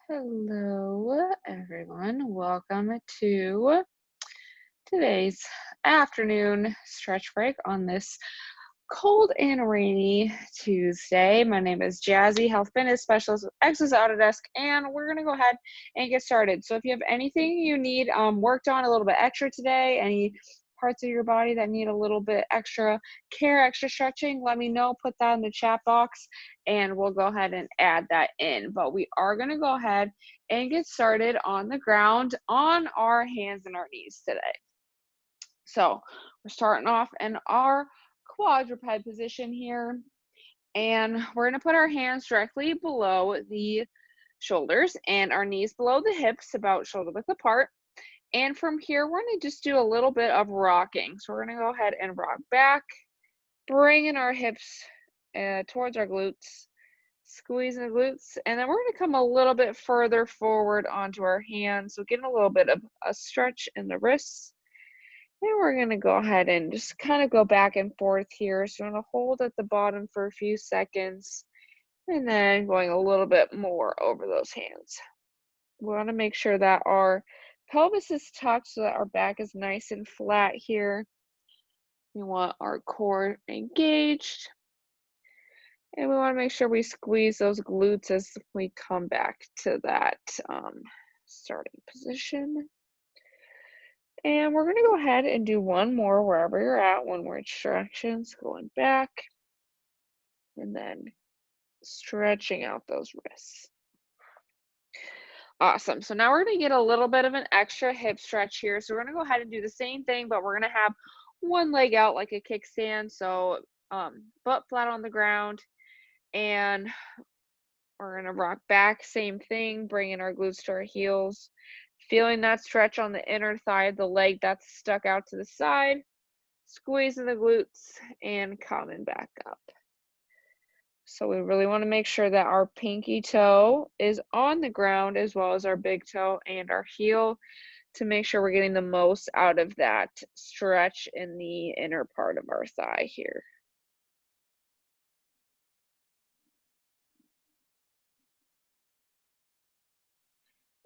Hello, everyone. Welcome to today's afternoon stretch break on this cold and rainy Tuesday. My name is Jazzy, Health Fitness Specialist with Exos Autodesk, and we're going to go ahead and get started. So if you have anything you need worked on a little bit extra today, any parts of your body that need a little bit extra care, extra stretching, let me know. Put that in the chat box, and we'll go ahead and add that in. But we are going to go ahead and get started on the ground on our hands and our knees today. So we're starting off in our quadruped position here, and we're going to put our hands directly below the shoulders and our knees below the hips, about shoulder width apart. And from here, we're going to just do a little bit of rocking. So we're going to go ahead and rock back, bringing our hips towards our glutes, squeezing the glutes, and then we're going to come a little bit further forward onto our hands. So getting a little bit of a stretch in the wrists. And we're going to go ahead and just kind of go back and forth here. So I'm going to hold at the bottom for a few seconds and then going a little bit more over those hands. We want to make sure that our pelvis is tucked so that our back is nice and flat here. We want our core engaged. And we want to make sure we squeeze those glutes as we come back to that starting position. And we're going to go ahead and do one more wherever you're at, one more stretches, going back, and then stretching out those wrists. Awesome. So now we're going to get a little bit of an extra hip stretch here. So we're going to go ahead and do the same thing, but we're going to have one leg out like a kickstand. So butt flat on the ground, and we're going to rock back, same thing, bringing our glutes to our heels, feeling that stretch on the inner thigh of the leg that's stuck out to the side, squeezing the glutes, and coming back up. So we really want to make sure that our pinky toe is on the ground as well as our big toe and our heel to make sure we're getting the most out of that stretch in the inner part of our thigh here.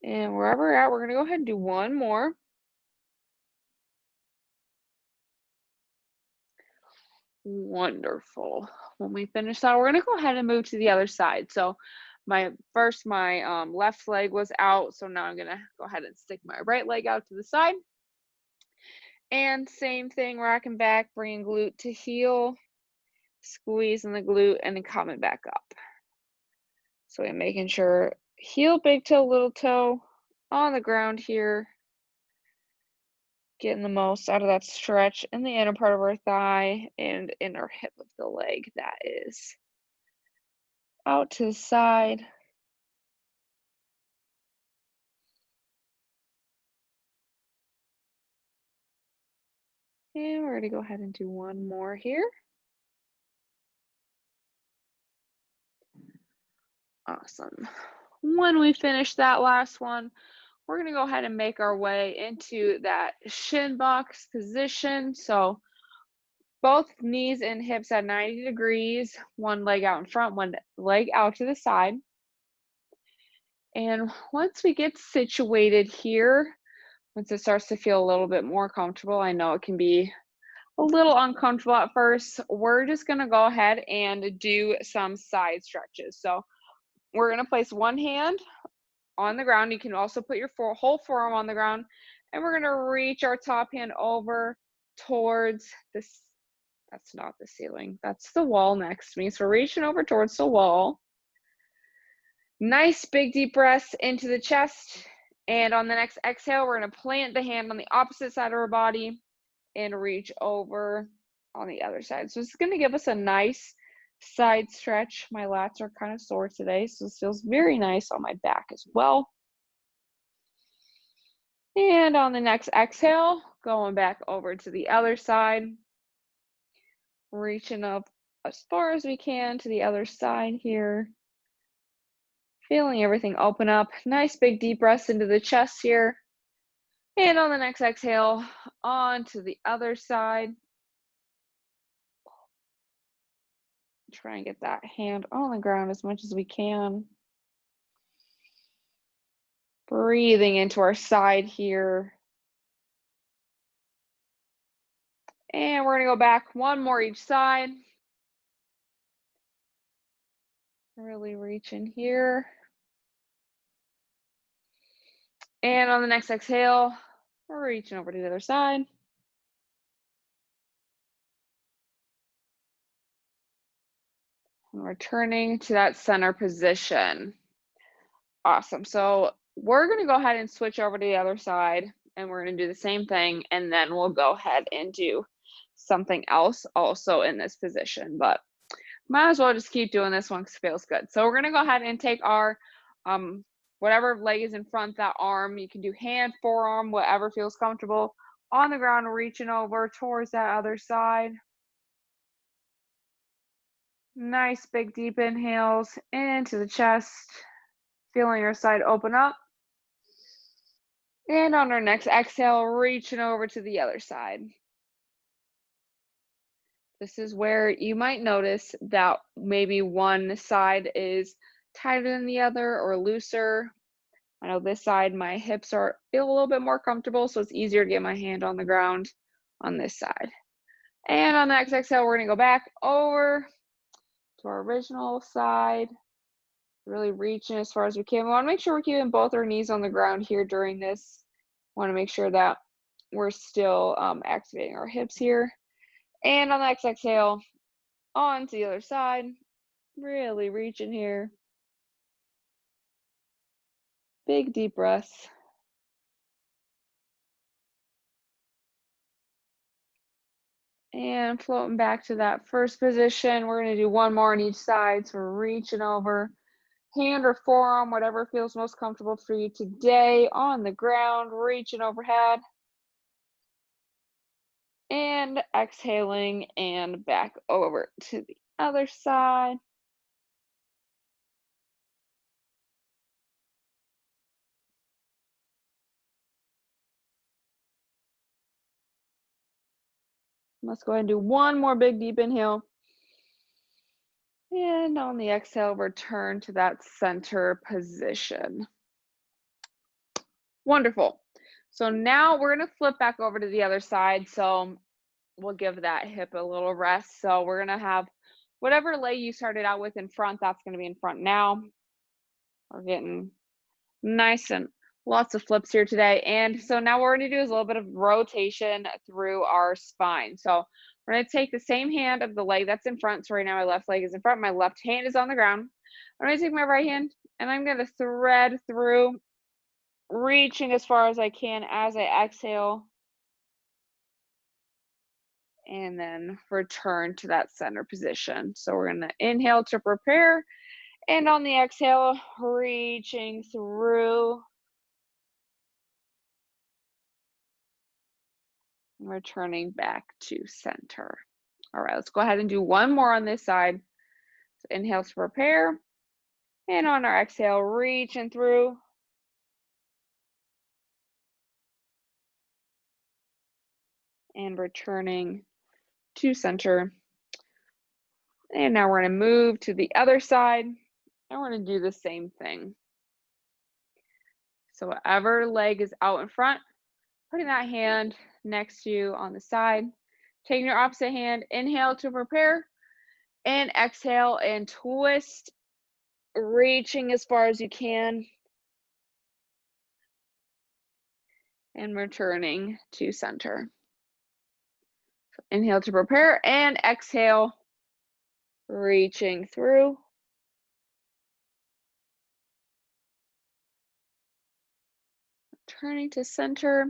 And wherever we're at, we're going to go ahead and do one more. Wonderful. When we finish that, we're going to go ahead and move to the other side. So my left leg was out, so now I'm going to go ahead and stick my right leg out to the side. And same thing, rocking back, bringing glute to heel, squeezing the glute, and then coming back up. So we're making sure heel, big toe, little toe on the ground here, getting the most out of that stretch in the inner part of our thigh and in our hip of the leg. That is out to the side. And we're going to go ahead and do one more here. Awesome. When we finish that last one, we're going to go ahead and make our way into that shin box position. So both knees and hips at 90 degrees, one leg out in front, one leg out to the side. And once we get situated here, once it starts to feel a little bit more comfortable, I know it can be a little uncomfortable at first, we're just going to go ahead and do some side stretches. So we're going to place one hand on the ground. You can also put your whole forearm on the ground, and we're going to reach our top hand over towards this. That's not the ceiling. That's the wall next to me. So reaching over towards the wall. Nice big deep breaths into the chest. And on the next exhale, we're going to plant the hand on the opposite side of our body and reach over on the other side. So it's going to give us a nice side stretch. My lats are kind of sore today, so this feels very nice on my back as well. And on the next exhale, going back over to the other side, reaching up as far as we can to the other side here. Feeling everything open up. Nice big deep breaths into the chest here. And on the next exhale, on to the other side. Try and get that hand on the ground as much as we can. Breathing into our side here. And we're gonna go back one more each side. Really reach in here. And on the next exhale, we're reaching over to the other side. And returning to that center position. Awesome. So we're going to go ahead and switch over to the other side and we're going to do the same thing. And then we'll go ahead and do something else also in this position. But might as well just keep doing this one because it feels good. So we're going to go ahead and take our whatever leg is in front, that arm. You can do hand, forearm, whatever feels comfortable. On the ground, reaching over towards that other side. Nice big deep inhales into the chest. Feeling your side open up. And on our next exhale, reaching over to the other side. This is where you might notice that maybe one side is tighter than the other or looser. I know this side, my hips feel a little bit more comfortable, so it's easier to get my hand on the ground on this side. And on the next exhale, we're gonna go back over to our original side, really reaching as far as we can. We wanna make sure we're keeping both our knees on the ground here during this. Wanna make sure that we're still activating our hips here. And on the next exhale, on to the other side, really reaching here. Big deep breaths. And floating back to that first position. We're going to do one more on each side. So we're reaching over, hand or forearm, whatever feels most comfortable for you today, on the ground, reaching overhead. And exhaling and back over to the other side. Let's go ahead and do one more big deep inhale. And on the exhale, return to that center position. Wonderful. So now we're going to flip back over to the other side. So we'll give that hip a little rest. So we're going to have whatever leg you started out with in front, that's going to be in front now. We're getting nice and lots of flips here today. And so now what we're going to do is a little bit of rotation through our spine. So we're going to take the same hand of the leg that's in front. So right now my left leg is in front. My left hand is on the ground. I'm going to take my right hand and I'm going to thread through, reaching as far as I can as I exhale. And then return to that center position. So we're going to inhale to prepare. And on the exhale, reaching through. Returning back to center. All right, let's go ahead and do one more on this side. So inhale to prepare. And on our exhale, reaching through. And returning to center. And now we're going to move to the other side. And we're going to do the same thing. So whatever leg is out in front, putting that hand next to you on the side. Taking your opposite hand, inhale to prepare. And exhale and twist, reaching as far as you can. And returning to center. So inhale to prepare and exhale, reaching through. Turning to center.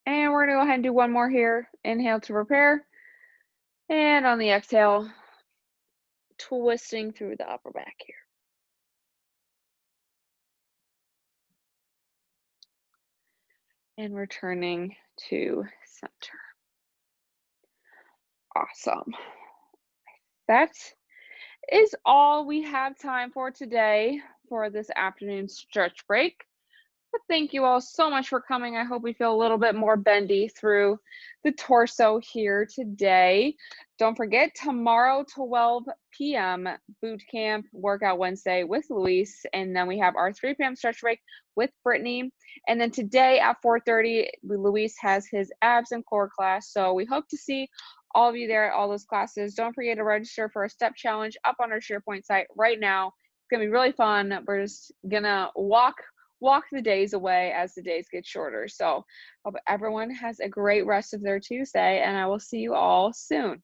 And we're going to go ahead and do one more here. Inhale to prepare. And on the exhale, twisting through the upper back here. And returning to center. Awesome. That is all we have time for today for this afternoon stretch break. But thank you all so much for coming. I hope we feel a little bit more bendy through the torso here today. Don't forget, tomorrow, 12 p.m., boot camp, workout Wednesday with Luis. And then we have our 3 p.m. stretch break with Brittany. And then today at 4:30, Luis has his abs and core class. So we hope to see all of you there at all those classes. Don't forget to register for a step challenge up on our SharePoint site right now. It's going to be really fun. We're just going to walk the days away as the days get shorter. So hope everyone has a great rest of their Tuesday, and I will see you all soon.